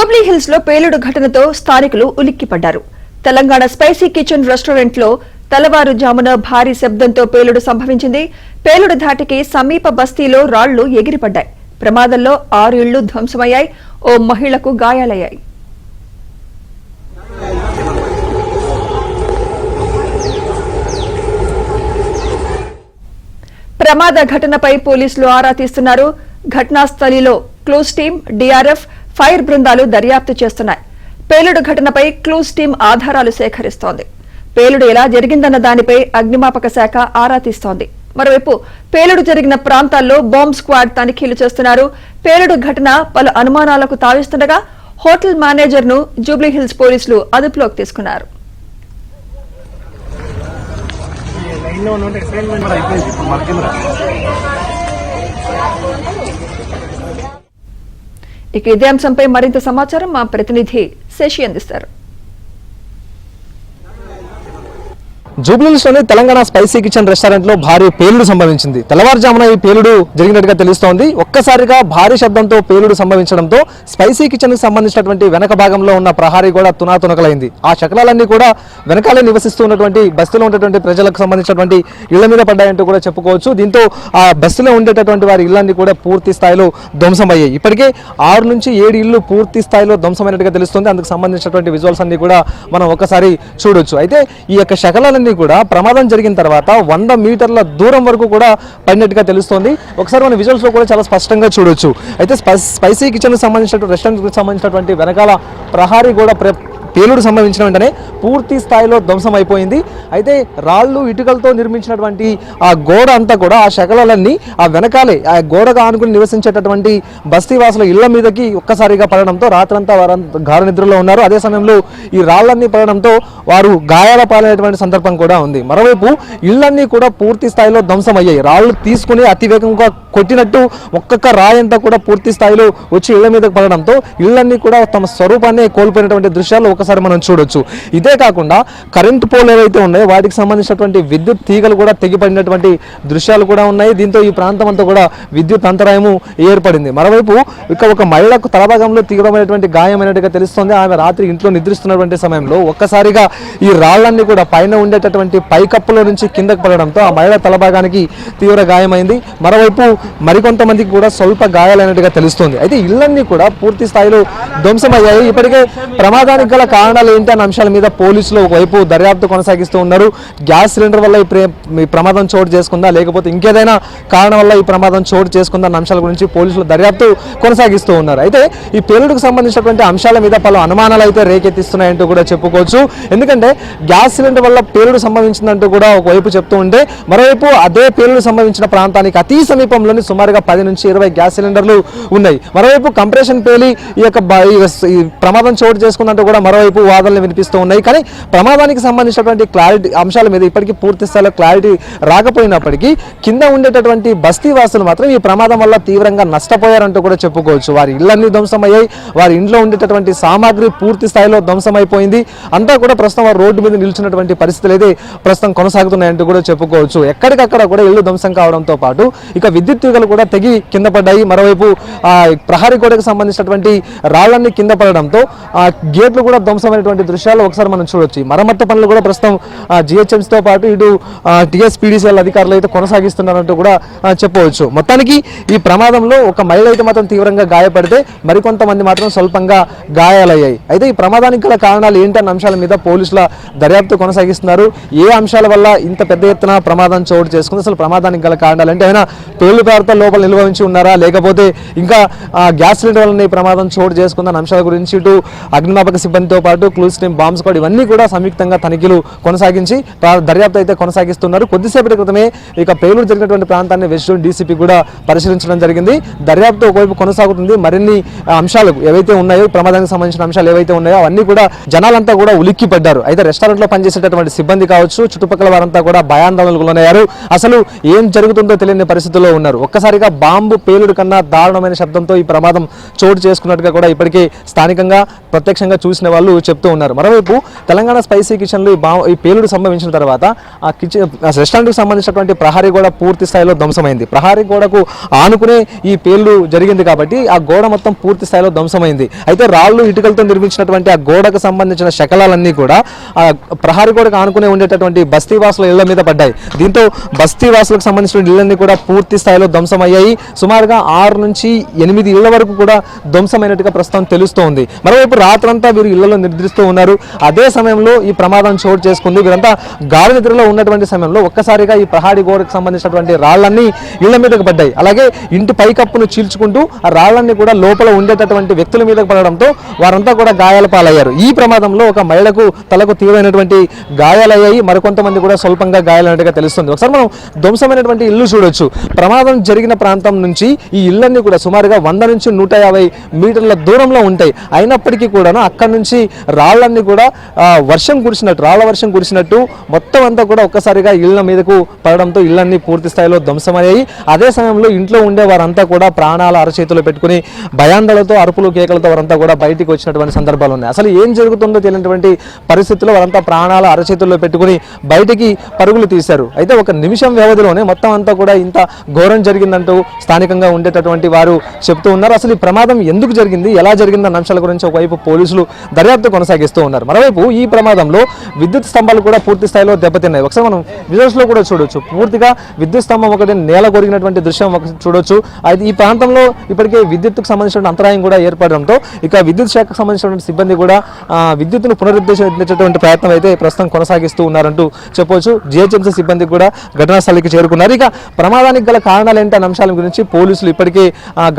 Jubilee hills లో పేలుడు ఘటనతో స్థానికులు ఉలిక్కిపడ్డారు. తెలంగాణ స్పైసీ కిచెన్ రెస్టారెంట్ లో తెల్లవారుజామున భారీ శబ్దంతో పేలుడు సంభవించింది. పేలుడు ధాటికి సమీప బస్తీలో రాళ్లు ఎగిరిపడ్డాయి. ప్రమాదంలో 6 ఇళ్లు ధ్వంసమయ్యాయి. ఓ మహిళకు గాయాలయ్యాయి. ప్రమాద ఘటనపై పోలీసులు ఆరా తీస్తున్నారు. ఘటనా స్థలిలో క్లూస్ టీం, డీఆర్ఎఫ్, ఫైర్ బృందాలు దర్యాప్తు చేస్తున్నాయి. పేలుడు ఘటనపై క్లూస్ టీం ఆధారాలు సేకరిస్తోంది. పేలుడు ఎలా జరిగిందన్న దానిపై అగ్నిమాపక శాఖ ఆరా తీస్తోంది. మరోవైపు పేలుడు జరిగిన ప్రాంతాల్లో బాంబ్ స్క్వాడ్ తనిఖీలు చేస్తున్నారు. పేలుడు ఘటన పలు అనుమానాలకు తావిస్తుండగా హోటల్ మేనేజర్ ను జూబ్లీహిల్స్ పోలీసులు అదుపులోకి తీసుకున్నారు. ఇక ఇదే అంశంపై మరింత సమాచారం మా ప్రతినిధి శశి అందిస్తారు. జూబ్లీహిల్స్లోని తెలంగాణ స్పైసీ కిచెన్ రెస్టారెంట్ లో భారీ పేలుడు సంభవించింది. తెల్లవారుజామున ఈ పేలుడు జరిగినట్టుగా తెలుస్తోంది. ఒక్కసారిగా భారీ శబ్దంతో పేలుడు సంభవించడంతో స్పైసీ కిచెన్ కి సంబంధించినటువంటి వెనక భాగంలో ఉన్న ప్రహారీ కూడా తునాతునకలైంది. ఆ శకలాలన్నీ కూడా వెనకాలే నివసిస్తూ ఉన్నటువంటి బస్తీలో ఉన్నటువంటి ప్రజలకు సంబంధించినటువంటి ఇళ్ల మీద పడ్డాయంటూ కూడా చెప్పుకోవచ్చు. దీంతో ఆ బస్తీలో ఉండేటటువంటి వారి ఇళ్లన్నీ కూడా పూర్తి స్థాయిలో ధ్వంసమయ్యాయి. ఇప్పటికే 6 నుంచి 7 ఇళ్లు పూర్తి స్థాయిలో ధ్వంసమైనట్టుగా తెలుస్తుంది. అందుకు సంబంధించినటువంటి విజువల్స్ అన్ని కూడా మనం ఒకసారి చూడొచ్చు. అయితే ఈ యొక్క శకలాలన్నీ కూడా ప్రమాదం జరిగిన తర్వాత 100 మీటర్ల దూరం వరకు కూడా పడినట్టుగా తెలుస్తోంది. ఒకసారి మన విజువల్స్ లో కూడా చాలా స్పష్టంగా చూడొచ్చు. అయితే స్పైసీ కిచెన్ కి సంబంధించినటువంటి రెస్టారెంట్ కి సంబంధించినటువంటి వెనకాల ప్రహారీ కూడా పేలుడు సంభవించిన వెంటనే పూర్తి స్థాయిలో ధ్వంసం అయిపోయింది. అయితే రాళ్లు ఇటుకలతో నిర్మించినటువంటి ఆ గోడ అంతా కూడా ఆ శకలాలన్నీ ఆ వెనకాలే ఆ గోడగా ఆనుకుని నివసించేటటువంటి బస్తీవాసుల ఇళ్ల మీదకి ఒక్కసారిగా పడడంతో రాత్రంతా వారంతా గాఢ నిద్రలో ఉన్నారు. అదే సమయంలో ఈ రాళ్లన్నీ పడడంతో వారు గాయాల పాలైనటువంటి సందర్భం కూడా ఉంది. మరోవైపు ఇళ్లన్నీ కూడా పూర్తి స్థాయిలో ధ్వంసం అయ్యాయి. రాళ్లు తీసుకుని అతివేగంగా కొట్టినట్టు ఒక్కొక్క రాయంతా కూడా పూర్తి స్థాయిలో వచ్చి ఇళ్ల మీదకి పడడంతో ఇళ్లన్నీ కూడా తమ స్వరూపాన్ని కోల్పోయినటువంటి దృశ్యాలు ఒకసారి మనం చూడొచ్చు. ఇదే కాకుండా కరెంటు పోల్ ఏవైతే ఉన్నాయో వాటికి సంబంధించినటువంటి విద్యుత్ తీగలు కూడా తెగిపడినటువంటి దృశ్యాలు కూడా ఉన్నాయి. దీంతో ఈ ప్రాంతం అంతా కూడా విద్యుత్ అంతరాయము ఏర్పడింది. మరోవైపు ఒక మహిళకు తలభాగంలో తీవ్రమైనటువంటి గాయమైనట్టుగా తెలుస్తోంది. ఆమె రాత్రి ఇంట్లో నిద్రిస్తున్నటువంటి సమయంలో ఒక్కసారిగా ఈ రాళ్లన్నీ కూడా పైన ఉండేటటువంటి పైకప్పులో నుంచి కిందకు పడడంతో ఆ మహిళ తలభాగానికి తీవ్ర గాయమైంది. మరోవైపు మరికొంతమందికి కూడా స్వల్ప గాయాలైనట్టుగా తెలుస్తోంది. అయితే ఇళ్లన్నీ కూడా పూర్తి స్థాయిలో ధ్వంసమయ్యాయి. ఇప్పటికే ప్రమాదానికి గల కారణాలు ఏంటి అన్న అంశాల మీద పోలీసులు ఒకవైపు దర్యాప్తు కొనసాగిస్తూ ఉన్నారు. గ్యాస్ సిలిండర్ వల్ల ఈ ప్రమాదం చోటు చేసుకుందా, లేకపోతే ఇంకేదైనా కారణం వల్ల ఈ ప్రమాదం చోటు చేసుకుందా అన్న అంశాల గురించి పోలీసులు దర్యాప్తు కొనసాగిస్తూ ఉన్నారు. అయితే ఈ పేలుడుకు సంబంధించినటువంటి అంశాల మీద పలు అనుమానాలు అయితే రేకెత్తిస్తున్నాయంటూ కూడా చెప్పుకోవచ్చు. ఎందుకంటే గ్యాస్ సిలిండర్ వల్ల పేలుడు సంభవించిందంటూ కూడా ఒకవైపు చెప్తూ ఉంటే, మరోవైపు అదే పేలుడు సంభవించిన ప్రాంతానికి అతి సమీపంలోని సుమారుగా 10 నుంచి 20 గ్యాస్ సిలిండర్లు ఉన్నాయి. మరోవైపు కంప్రెషన్ పేలి ఈ ప్రమాదం చోటు చేసుకుందంటూ కూడా మరోవైపు వాదనలు వినిపిస్తూ ఉన్నాయి. కానీ ప్రమాదానికి సంబంధించినటువంటి క్లారిటీ అంశాల మీద ఇప్పటికీ పూర్తి స్థాయిలో క్లారిటీ రాకపోయినప్పటికీ కింద ఉండేటటువంటి బస్తీ వాసులు మాత్రం ఈ ప్రమాదం వల్ల తీవ్రంగా నష్టపోయారంటూ కూడా చెప్పుకోవచ్చు. వారి ఇళ్లన్నీ ధ్వంసమయ్యాయి. వారి ఇంట్లో ఉండేటటువంటి సామాగ్రి పూర్తి స్థాయిలో ధ్వంసమైపోయింది. అంతా కూడా ప్రస్తుతం వారు రోడ్డు మీద నిలిచినటువంటి పరిస్థితులు అయితే ప్రస్తుతం కొనసాగుతున్నాయంటూ కూడా చెప్పుకోవచ్చు. ఎక్కడికక్కడ కూడా ఇళ్లు ధ్వంసం కావడంతో పాటు ఇక విద్యుత్ తీగలు కూడా తెగి కింద పడ్డాయి. మరోవైపు ప్రహరీ గోడకు సంబంధించినటువంటి రాళ్లన్నీ కింద పడడంతో గేట్లు కూడా ధ్వంసమైనటువంటి దృశ్యాలు ఒకసారి మనం చూడొచ్చు. మరమ్మత్తు పనులు కూడా ప్రస్తుతం జిహెచ్ఎంసీతో పాటు ఇటు టీఎస్పీడీసీఎల్ అధికారులు అయితే కొనసాగిస్తున్నారంటూ కూడా చెప్పవచ్చు. మొత్తానికి ఈ ప్రమాదంలో ఒక మహిళ అయితే మాత్రం తీవ్రంగా గాయపడితే మరికొంతమంది మాత్రం స్వల్పంగా గాయాలయ్యాయి. అయితే ఈ ప్రమాదానికి గల కారణాలు ఏంటన్న అంశాల మీద పోలీసుల దర్యాప్తు కొనసాగిస్తున్నారు. ఏ అంశాల వల్ల ఇంత పెద్ద ఎత్తున ప్రమాదం చోటు చేసుకుంది, అసలు ప్రమాదానికి గల కారణాలు అంటే ఏమైనా పేలుడు పదార్థాల లోపల నిల్వ ఉంచి ఉన్నారా, లేకపోతే ఇంకా గ్యాస్ సిలిండర్ వల్ల ఈ ప్రమాదం చోటు చేసుకుందన్న అంశాల గురించి ఇటు అగ్నిమాపక సిబ్బందితో పాటు క్లూస్ టీం, బాంబ్ స్క్వాడ్ ఇవన్నీ కూడా సంయుక్తంగా తనిఖీలు కొనసాగించి దర్యాప్తు అయితే కొనసాగిస్తున్నారు. కొద్దిసేపటి క్రితమే ఇక పేలుడు జరిగినటువంటి ప్రాంతాన్ని వెస్ట్ జోన్ డీసీపీ కూడా పరిశీలించడం జరిగింది. దర్యాప్తు ఒకవైపు కొనసాగుతుంది. మరిన్ని అంశాలు ఏవైతే ఉన్నాయో, ప్రమాదానికి సంబంధించిన అంశాలు ఏవైతే ఉన్నాయో అవన్నీ కూడా జనాలంతా కూడా ఉలిక్కి పడ్డారు. అయితే రెస్టారెంట్ లో పనిచేసేటటువంటి సిబ్బంది కావచ్చు, చుట్టుపక్కల వారంతా కూడా భయాందోళనకు లోనయ్యారు. అసలు ఏం జరుగుతుందో తెలియని పరిస్థితుల్లో ఉన్నారు. ఒక్కసారిగా బాంబు పేలుడు కన్నా దారుణమైన శబ్దంతో ఈ ప్రమాదం చోటు చేసుకున్నట్టుగా కూడా ఇప్పటికే స్థానికంగా ప్రత్యక్షంగా చూసిన వాళ్ళు వాళ్ళు చెప్తూ ఉన్నారు. మరోవైపు తెలంగాణ స్పైసీ కిచెన్లో ఈ పేలుడు సంభవించిన తర్వాత ఆ రెస్టారెంట్కి సంబంధించినటువంటి ప్రహరీ గోడ పూర్తి స్థాయిలో ధ్వంసమైంది. ప్రహరీ గోడకు ఆనుకునే ఈ పేలుడు జరిగింది కాబట్టి ఆ గోడ మొత్తం పూర్తి స్థాయిలో ధ్వంసమైంది. అయితే రాళ్ళు ఇటుకలతో నిర్మించినటువంటి ఆ గోడకు సంబంధించిన శకలాలన్నీ కూడా ఆ ప్రహరీ గోడకు ఆనుకునే ఉండేటటువంటి బస్తీవాసుల ఇళ్ల మీద పడ్డాయి. దీంతో బస్తీవాసులకు సంబంధించిన ఇళ్లన్నీ కూడా పూర్తి స్థాయిలో ధ్వంసమయ్యాయి. సుమారుగా 6 నుంచి 8 ఇళ్ల వరకు కూడా ధ్వంసమైనట్టుగా ప్రస్తుతం తెలుస్తోంది. మరోవైపు రాత్రంతా వీరు ఇళ్లలో నిద్రిస్తూ ఉన్నారు. అదే సమయంలో ఈ ప్రమాదం చోటు చేసుకుంది. వీరంతా గాఢ నిద్రలో ఉన్నటువంటి సమయంలో ఒక్కసారిగా ఈ ప్రహరీ గోడకు సంబంధించినటువంటి రాళ్లన్నీ ఇళ్ల మీదకి పడ్డాయి. అలాగే ఇంటి పైకప్పును చీల్చుకుంటూ ఆ రాళ్లన్నీ కూడా లోపల ఉండేటటువంటి వ్యక్తుల మీదకి పడడంతో వారంతా కూడా గాయాల పాలయ్యారు. ఈ ప్రమాదంలో ఒక మహిళకు తలకు తీవ్రమైనటువంటి గాయాలయ్యాయి. మరికొంతమంది కూడా స్వల్పంగా గాయాలైనట్టుగా తెలుస్తుంది. ఒకసారి మనం ధ్వంసమైనటువంటి ఇల్లు చూడొచ్చు. ప్రమాదం జరిగిన ప్రాంతం నుంచి ఈ ఇళ్ళన్నీ కూడా సుమారుగా 100 నుంచి 150 మీటర్ల దూరంలో ఉంటాయి. అయినప్పటికీ కూడాను అక్కడి నుంచి రాళ్ళన్నీ కూడా రాళ్ల వర్షం కురిసినట్టు మొత్తం అంతా కూడా ఒక్కసారిగా ఇళ్ల మీదకు పడడంతో ఇళ్ళన్నీ పూర్తి స్థాయిలో ధ్వంసమయ్యాయి. అదే సమయంలో ఇంట్లో ఉండే వారంతా కూడా ప్రాణాల అరచేతులు పెట్టుకుని భయాందోళనతో అరుపులు కేకలతో వారంతా కూడా బయటికి వచ్చినటువంటి సందర్భాలు ఉన్నాయి. అసలు ఏం జరుగుతుందో తెలియనటువంటి పరిస్థితుల్లో వారంతా ప్రాణాల అరచేతుల్లో పెట్టుకుని బయటికి పరుగులు తీశారు. అయితే ఒక నిమిషం వ్యవధిలోనే మొత్తం అంతా కూడా ఇంత ఘోరం జరిగిందంటూ స్థానికంగా ఉండేటటువంటి వారు చెప్తూ ఉన్నారు. అసలు ఈ ప్రమాదం ఎందుకు జరిగింది, ఎలా జరిగిందన్న అంశాల గురించి ఒకవైపు పోలీసులు దర్యాప్తు కొనసాగిస్తూ ఉన్నారు. మరోవైపు ఈ ప్రమాదంలో విద్యుత్ స్తంభాలు కూడా పూర్తి స్థాయిలో దెబ్బతిన్నాయి. ఒకసారి మనం విజువల్స్ లో కూడా చూడొచ్చు. పూర్తిగా విద్యుత్ స్తంభం ఒకటి నేల కొరిగినటువంటి దృశ్యం చూడొచ్చు. అయితే ఈ ప్రాంతంలో ఇప్పటికే విద్యుత్తుకు సంబంధించిన అంతరాయం కూడా ఏర్పడడంతో ఇక విద్యుత్ శాఖకు సంబంధించినటువంటి సిబ్బంది కూడా విద్యుత్తును పునరుద్ధరించేటువంటి ప్రయత్నం అయితే ప్రస్తుతం కొనసాగిస్తూ ఉన్నారంటూ చెప్పవచ్చు. జిహెచ్ఎంసీ సిబ్బంది కూడా ఘటనా స్థలికి చేరుకున్నారు. ఇక ప్రమాదానికి గల కారణాలు ఏంటి అన్న అంశాల గురించి పోలీసులు ఇప్పటికే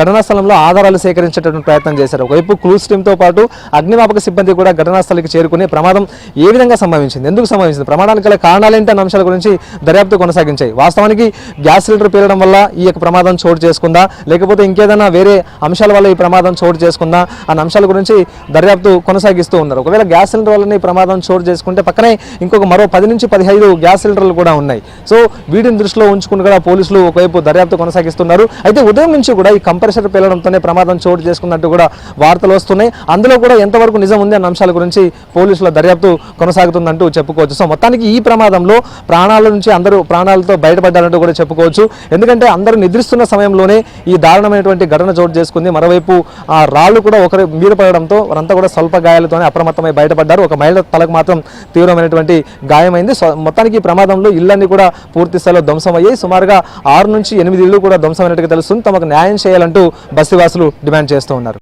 ఘటనా స్థలంలో ఆధారాలు సేకరించేటటువంటి ప్రయత్నం చేశారు. ఒకవైపు క్రూజ్ టీంతో పాటు అగ్నిమాపక సిబ్బంది కూడా ఘటనా స్థలికి చేరుకుని ప్రమాదం ఏ విధంగా సంభవించింది, ఎందుకు సంభవించింది, ప్రమాదానికి గల కారణాలు ఏంటి అన్న అంశాల గురించి దర్యాప్తు కొనసాగించాయి. వాస్తవానికి గ్యాస్ సిలిండర్ పేలడం వల్ల ఈ యొక్క ప్రమాదం చోటు చేసుకుందా, లేకపోతే ఇంకేదైనా వేరే అంశాల వల్ల ఈ ప్రమాదం చోటు చేసుకుందా అన్న అంశాల గురించి దర్యాప్తు కొనసాగిస్తూ ఉన్నారు. ఒకవేళ గ్యాస్ సిలిండర్ వల్ల ఈ ప్రమాదం చోటు చేసుకుంటే పక్కనే ఇంకొక మరో 10 నుంచి 15 గ్యాస్ సిలిండర్లు కూడా ఉన్నాయి. సో వీటిని దృష్టిలో ఉంచుకుని కూడా పోలీసులు ఒకవైపు దర్యాప్తు కొనసాగిస్తున్నారు. అయితే ఉదయం నుంచి కూడా ఈ కంప్రెసర్ పేలడంతోనే ప్రమాదం చోటు చేసుకున్నట్టు కూడా వార్తలు వస్తున్నాయి. అందులో కూడా ఎంతవరకు నిజం ఉంది అన్న అంశాల గురించి పోలీసుల దర్యాప్తు కొనసాగుతుందంటూ చెప్పుకోవచ్చు. సో మొత్తానికి ఈ ప్రమాదంలో ప్రాణాల నుంచి అందరూ ప్రాణాలతో బయటపడ్డారంటూ కూడా చెప్పుకోవచ్చు. ఎందుకంటే అందరూ నిద్రిస్తున్న సమయంలోనే ఈ దారుణమైనటువంటి ఘటన చోటు చేసుకుంది. మరోవైపు ఆ రాళ్లు కూడా ఒకరి మీద పడడంతో వారంతా కూడా స్వల్ప గాయాలతోనే అప్రమత్తమై బయటపడ్డారు. ఒక మహిళ తలకు మాత్రం తీవ్రమైనటువంటి గాయమైంది. మొత్తానికి ఈ ప్రమాదంలో ఇళ్లన్నీ కూడా పూర్తి స్థాయిలో ధ్వంసమయ్యాయి. సుమారుగా 6 నుంచి 8 ఇళ్లు కూడా ధ్వంసమైనట్టుగా తెలుస్తుంది. తమకు న్యాయం చేయాలంటూ బస్తీవాసులు డిమాండ్ చేస్తూ ఉన్నారు.